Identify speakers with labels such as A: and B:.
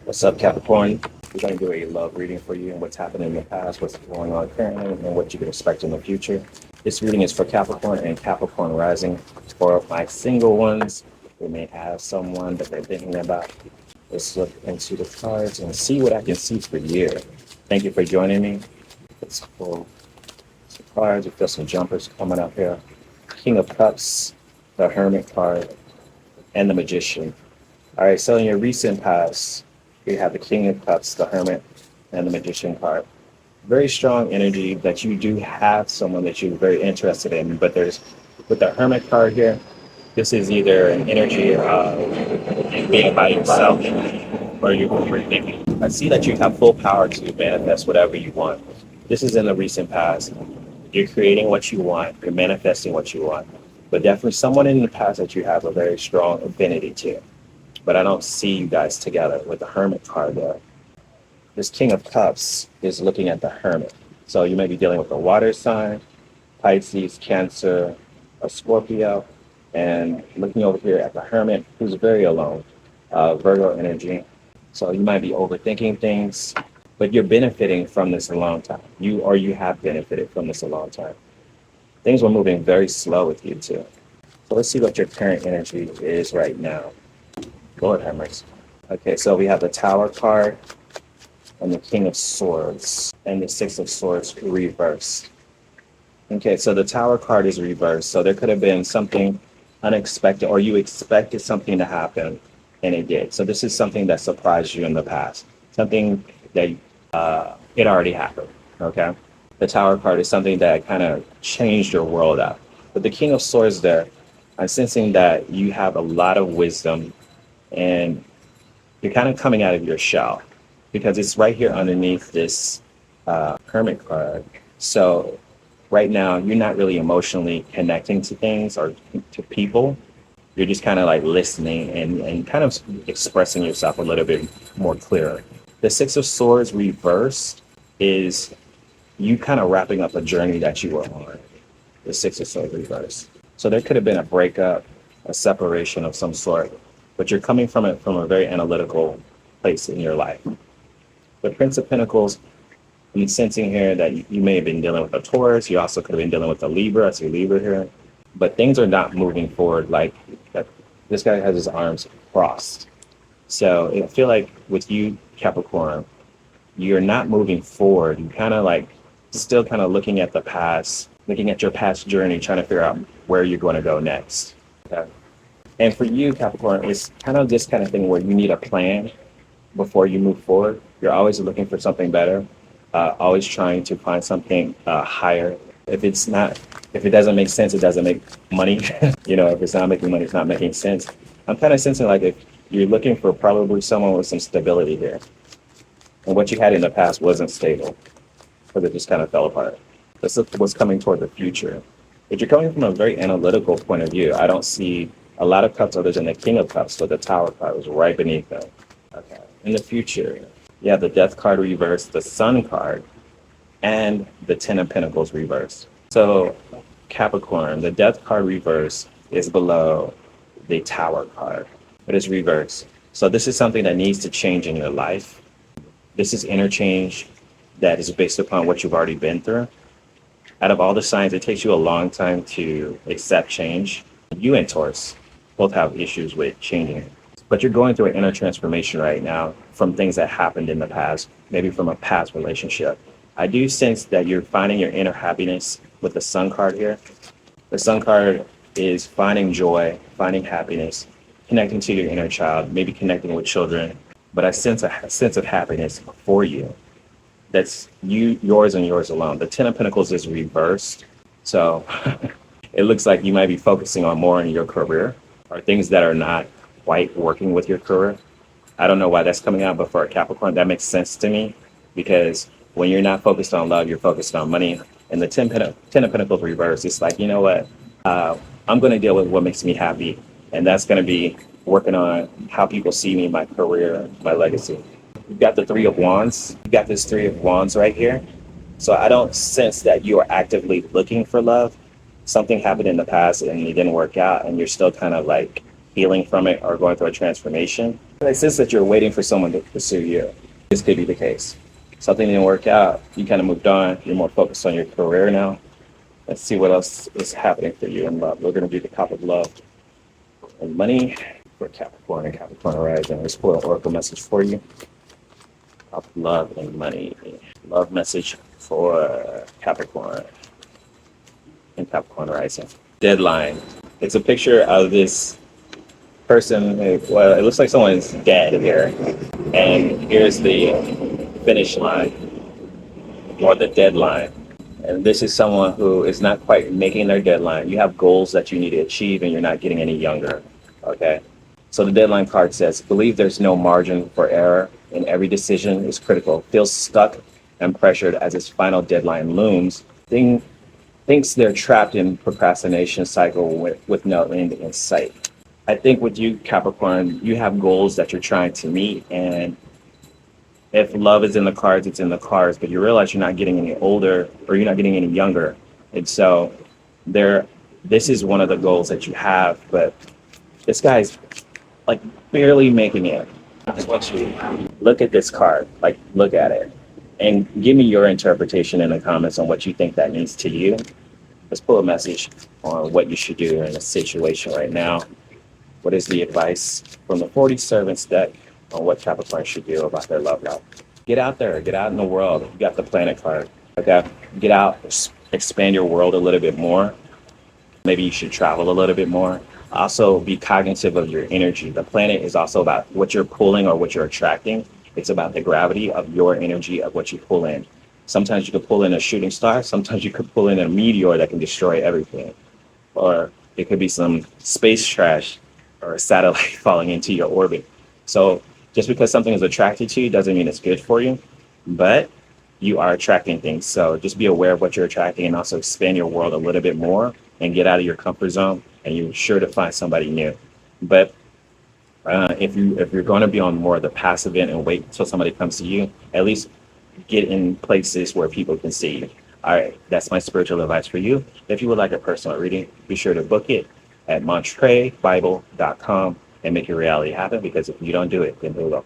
A: What's up, Capricorn? We're going to do a love reading for you and what's happened in the past, what's going on currently, and what you can expect in the future. This reading is for Capricorn and Capricorn rising. For my single ones who may have someone that they're thinking about, let's look into the cards and see what I can see for you. Thank you for joining me. Let's pull some cards. We feel some jumpers coming up here. King of Cups, the Hermit card, and the Magician. All right, so in your recent past, you have the King of Cups, the Hermit, and the Magician card. Very strong energy that you do have someone that you're very interested in, but there's, with the Hermit card here, this is either an energy of being by yourself or you're overthinking. I see that you have full power to manifest whatever you want. This is in the recent past. You're creating what you want, you're manifesting what you want, but definitely someone in the past that you have a very strong affinity to. But I don't see you guys together with the Hermit card there. This King of Cups is looking at the Hermit. So you may be dealing with a water sign, Pisces, Cancer, a Scorpio, and looking over here at the Hermit, who's very alone, Virgo energy. So you might be overthinking things, but you're benefiting from this a long time. You have benefited from this a long time. Things were moving very slow with you too. So let's see what your current energy is right now. Lord have mercy. Okay, so we have the Tower card and the King of Swords and the Six of Swords reversed. Okay, so the Tower card is reversed. So there could have been something unexpected, or you expected something to happen and it did. So this is something that surprised you in the past, something that it already happened. Okay, the Tower card is something that kind of changed your world out. But the King of Swords there, I'm sensing that you have a lot of wisdom and you're kind of coming out of your shell because it's right here underneath this Hermit card. So right now, you're not really emotionally connecting to things or to people. You're just kind of like listening and kind of expressing yourself a little bit more clearer. The Six of Swords reversed is you kind of wrapping up a journey that you were on. The Six of Swords reversed. So there could have been a breakup, a separation of some sort, but you're coming from it from a very analytical place in your life. The Prince of Pentacles, I'm sensing here that you may have been dealing with a Taurus. You also could have been dealing with a Libra. I see Libra here. But things are not moving forward like that. This guy has his arms crossed. So I feel like with you, Capricorn, you're not moving forward. You kind of like still kind of looking at the past, looking at your past journey, trying to figure out where you're going to go next. Okay? And for you, Capricorn, it's kind of this kind of thing where you need a plan before you move forward. You're always looking for something better, always trying to find something higher. If it doesn't make sense, it doesn't make money. If it's not making money, it's not making sense. I'm kind of sensing like if you're looking for probably someone with some stability here. And what you had in the past wasn't stable, because it just kind of fell apart. This is what's coming toward the future. If you're coming from a very analytical point of view, I don't see a lot of cups other than the King of Cups, but the Tower card was right beneath them. Okay. In the future, you have the Death card reversed, the Sun card, and the Ten of Pentacles reversed. So Capricorn, the Death card reversed is below the Tower card, but it's reversed. So this is something that needs to change in your life. This is interchange that is based upon what you've already been through. Out of all the signs, it takes you a long time to accept change. You and Taurus both have issues with changing, but you're going through an inner transformation right now from things that happened in the past, maybe from a past relationship. I do sense that you're finding your inner happiness with the Sun card here. The Sun card is finding joy, finding happiness, connecting to your inner child, maybe connecting with children. But I sense a sense of happiness for you. That's yours and yours alone. The Ten of Pentacles is reversed. So it looks like you might be focusing on more in your career or things that are not quite working with your career. I don't know why that's coming out, but for a Capricorn, that makes sense to me because when you're not focused on love, you're focused on money. And the Ten of Pentacles reverse, it's like, you know what? I'm going to deal with what makes me happy. And that's going to be working on how people see me, my career, my legacy. You've got the Three of Wands. You got this Three of Wands right here. So I don't sense that you are actively looking for love. Something happened in the past and it didn't work out and you're still kind of like healing from it or going through a transformation. It says that you're waiting for someone to pursue you. This could be the case. Something didn't work out. You kind of moved on. You're more focused on your career now. Let's see what else is happening for you in love. We're going to do the cup of love and money for Capricorn and Capricorn rising. Let's pull an oracle message for you. Cup of love and money. Love message for Capricorn and Capricorn rising. Deadline. It's a picture of this person. Well, it looks like someone's dead here. And here's the finish line or the deadline. And this is someone who is not quite making their deadline. You have goals that you need to achieve and you're not getting any younger. Okay. So the deadline card says, believe there's no margin for error and every decision is critical. Feels stuck and pressured as its final deadline looms. Thinks they're trapped in procrastination cycle with no end in sight. I think with you, Capricorn, you have goals that you're trying to meet, and if love is in the cards, it's in the cards, but you realize you're not getting any older or you're not getting any younger. And so this is one of the goals that you have, but this guy's like barely making it. I just want you to look at this card, like look at it and give me your interpretation in the comments on what you think that means to you. Let's pull a message on what you should do in a situation right now. What is the advice from the 40 Servants deck on what Capricorn should do about their love life? Get out there, get out in the world. You got the planet card. Okay, get out, expand your world a little bit more. Maybe you should travel a little bit more. Also, be cognitive of your energy. The planet is also about what you're pulling or what you're attracting. It's about the gravity of your energy, of what you pull in. Sometimes you could pull in a shooting star. Sometimes you could pull in a meteor that can destroy everything. Or it could be some space trash or a satellite falling into your orbit. So just because something is attracted to you doesn't mean it's good for you, but you are attracting things. So just be aware of what you're attracting and also expand your world a little bit more and get out of your comfort zone, and you're sure to find somebody new. But if you're going to be on more of the passive end and wait until somebody comes to you, at least get in places where people can see you. All right, that's my spiritual advice for you. If you would like a personal reading, be sure to book it at montrebible.com and make your reality happen, because if you don't do it, then who will?